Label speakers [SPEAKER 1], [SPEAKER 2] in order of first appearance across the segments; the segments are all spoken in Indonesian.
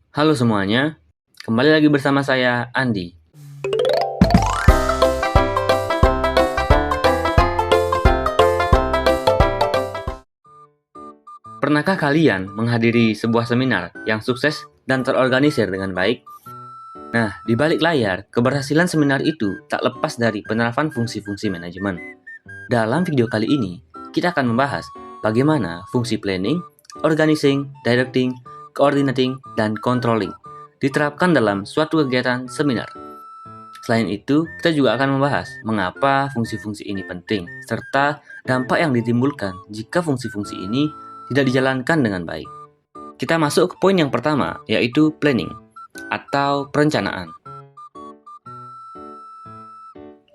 [SPEAKER 1] Halo semuanya, kembali lagi bersama saya Andi. Pernahkah kalian menghadiri sebuah seminar yang sukses dan terorganisir dengan baik? Nah, di balik layar, keberhasilan seminar itu tak lepas dari penerapan fungsi-fungsi manajemen. Dalam video kali ini, kita akan membahas bagaimana fungsi planning, organizing, directing, coordinating, dan controlling diterapkan dalam suatu kegiatan seminar. Selain itu, kita juga akan membahas mengapa fungsi-fungsi ini penting, serta dampak yang ditimbulkan jika fungsi-fungsi ini tidak dijalankan dengan baik. Kita masuk ke poin yang pertama, yaitu planning atau perencanaan.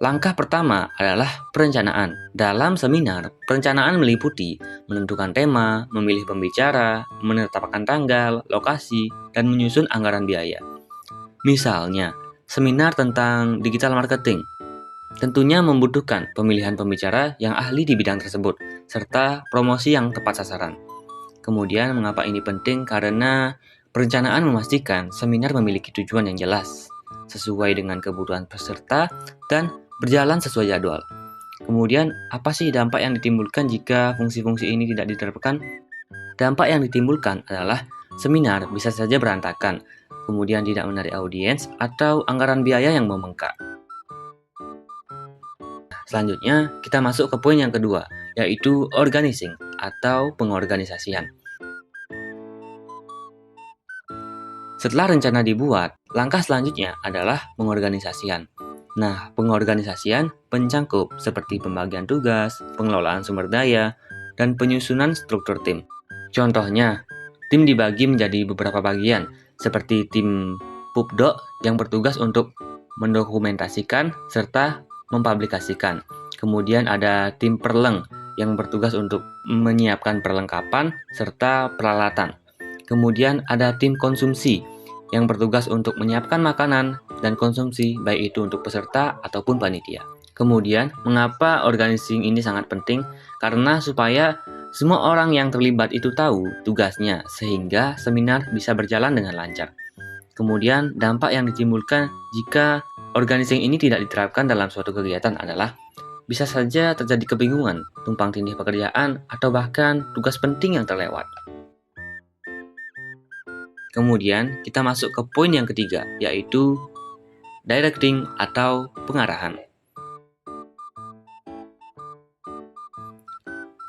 [SPEAKER 1] Langkah pertama adalah perencanaan. Dalam seminar, perencanaan meliputi menentukan tema, memilih pembicara, menetapkan tanggal, lokasi, dan menyusun anggaran biaya. Misalnya, seminar tentang digital marketing tentunya membutuhkan pemilihan pembicara yang ahli di bidang tersebut, serta promosi yang tepat sasaran. Kemudian, mengapa ini penting? Karena perencanaan memastikan seminar memiliki tujuan yang jelas, sesuai dengan kebutuhan peserta, dan berjalan sesuai jadwal. Kemudian, apa sih dampak yang ditimbulkan jika fungsi-fungsi ini tidak diterapkan? Dampak yang ditimbulkan adalah seminar bisa saja berantakan, kemudian tidak menarik audiens, atau anggaran biaya yang membengkak. Selanjutnya, kita masuk ke poin yang kedua, yaitu organizing atau pengorganisasian. Setelah rencana dibuat, langkah selanjutnya adalah pengorganisasian. Nah, pengorganisasian mencangkup seperti pembagian tugas, pengelolaan sumber daya, dan penyusunan struktur tim. Contohnya, tim dibagi menjadi beberapa bagian, seperti tim Pupdo yang bertugas untuk mendokumentasikan serta mempublikasikan. Kemudian ada tim Perleng yang bertugas untuk menyiapkan perlengkapan serta peralatan. Kemudian ada tim konsumsi yang bertugas untuk menyiapkan makanan dan konsumsi, baik itu untuk peserta ataupun panitia. Kemudian, mengapa organizing ini sangat penting? Karena supaya semua orang yang terlibat itu tahu tugasnya, sehingga seminar bisa berjalan dengan lancar. Kemudian, dampak yang ditimbulkan jika organizing ini tidak diterapkan dalam suatu kegiatan adalah bisa saja terjadi kebingungan, tumpang tindih pekerjaan, atau bahkan tugas penting yang terlewat. Kemudian, kita masuk ke poin yang ketiga, yaitu directing atau pengarahan.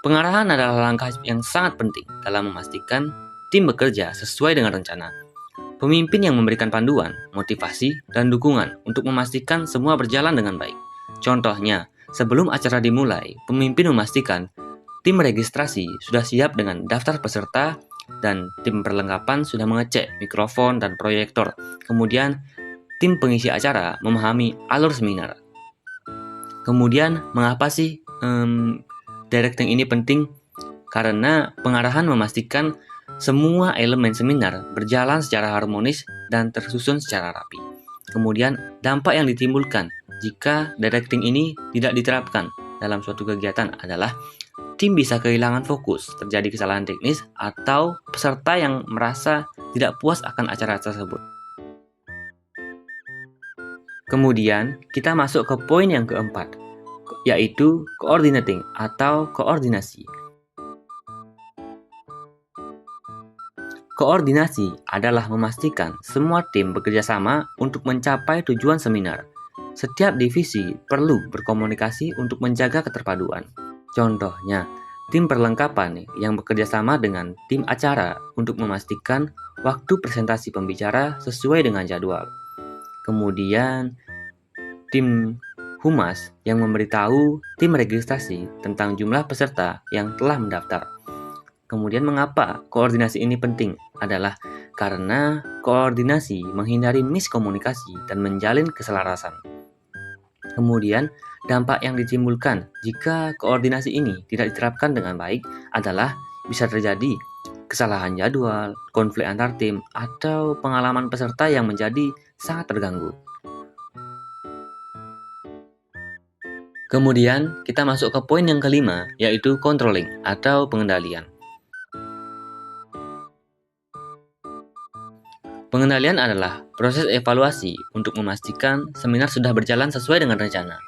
[SPEAKER 1] Pengarahan adalah langkah yang sangat penting dalam memastikan tim bekerja sesuai dengan rencana. Pemimpin yang memberikan panduan, motivasi, dan dukungan untuk memastikan semua berjalan dengan baik. Contohnya, sebelum acara dimulai, pemimpin memastikan tim registrasi sudah siap dengan daftar peserta dan tim perlengkapan sudah mengecek mikrofon dan proyektor. Kemudian, tim pengisi acara memahami alur seminar. Kemudian, mengapa sih directing ini penting? Karena pengarahan memastikan semua elemen seminar berjalan secara harmonis dan tersusun secara rapi. Kemudian, dampak yang ditimbulkan jika directing ini tidak diterapkan dalam suatu kegiatan adalah tim bisa kehilangan fokus, terjadi kesalahan teknis, atau peserta yang merasa tidak puas akan acara tersebut. Kemudian, kita masuk ke poin yang keempat, yaitu coordinating atau koordinasi. Koordinasi adalah memastikan semua tim bekerja sama untuk mencapai tujuan seminar. Setiap divisi perlu berkomunikasi untuk menjaga keterpaduan. Contohnya, tim perlengkapan yang bekerja sama dengan tim acara untuk memastikan waktu presentasi pembicara sesuai dengan jadwal. Kemudian, tim humas yang memberitahu tim registrasi tentang jumlah peserta yang telah mendaftar. Kemudian, mengapa koordinasi ini penting? Adalah karena koordinasi menghindari miskomunikasi dan menjalin keselarasan. Kemudian, dampak yang ditimbulkan jika koordinasi ini tidak diterapkan dengan baik adalah bisa terjadi kesalahan jadwal, konflik antar tim, atau pengalaman peserta yang menjadi sangat terganggu. Kemudian, kita masuk ke poin yang kelima, yaitu controlling atau pengendalian. Pengendalian adalah proses evaluasi untuk memastikan seminar sudah berjalan sesuai dengan rencana.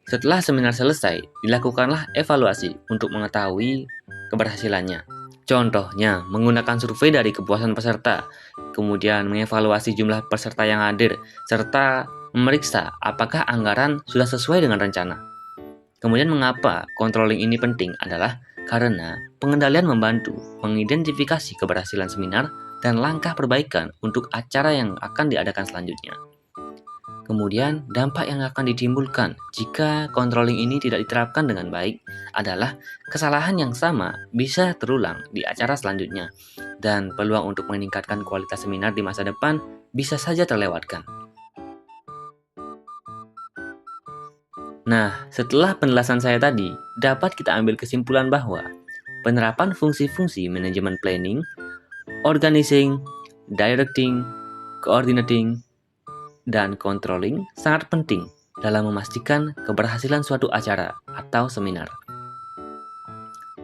[SPEAKER 1] Setelah seminar selesai, dilakukanlah evaluasi untuk mengetahui keberhasilannya. Contohnya, menggunakan survei dari kepuasan peserta, kemudian mengevaluasi jumlah peserta yang hadir, serta memeriksa apakah anggaran sudah sesuai dengan rencana. Kemudian mengapa controlling ini penting adalah karena pengendalian membantu mengidentifikasi keberhasilan seminar dan langkah perbaikan untuk acara yang akan diadakan selanjutnya. Kemudian, dampak yang akan ditimbulkan jika controlling ini tidak diterapkan dengan baik adalah kesalahan yang sama bisa terulang di acara selanjutnya, dan peluang untuk meningkatkan kualitas seminar di masa depan bisa saja terlewatkan. Nah, setelah penjelasan saya tadi, dapat kita ambil kesimpulan bahwa penerapan fungsi-fungsi manajemen planning, organizing, directing, coordinating, dan controlling sangat penting dalam memastikan keberhasilan suatu acara atau seminar.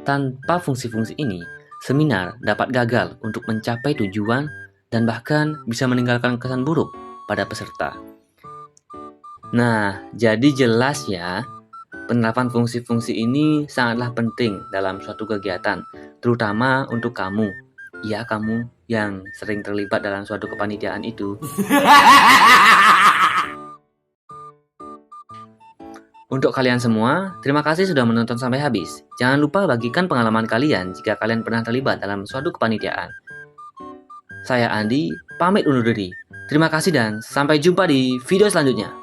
[SPEAKER 1] Tanpa fungsi-fungsi ini, seminar dapat gagal untuk mencapai tujuan dan bahkan bisa meninggalkan kesan buruk pada peserta. Nah, jadi jelas ya, penerapan fungsi-fungsi ini sangatlah penting dalam suatu kegiatan, terutama untuk kamu. Ya, kamu yang sering terlibat dalam suatu kepanitiaan itu. Untuk kalian semua, terima kasih sudah menonton sampai habis. Jangan lupa bagikan pengalaman kalian jika kalian pernah terlibat dalam suatu kepanitiaan. Saya Andi, pamit undur diri. Terima kasih dan sampai jumpa di video selanjutnya.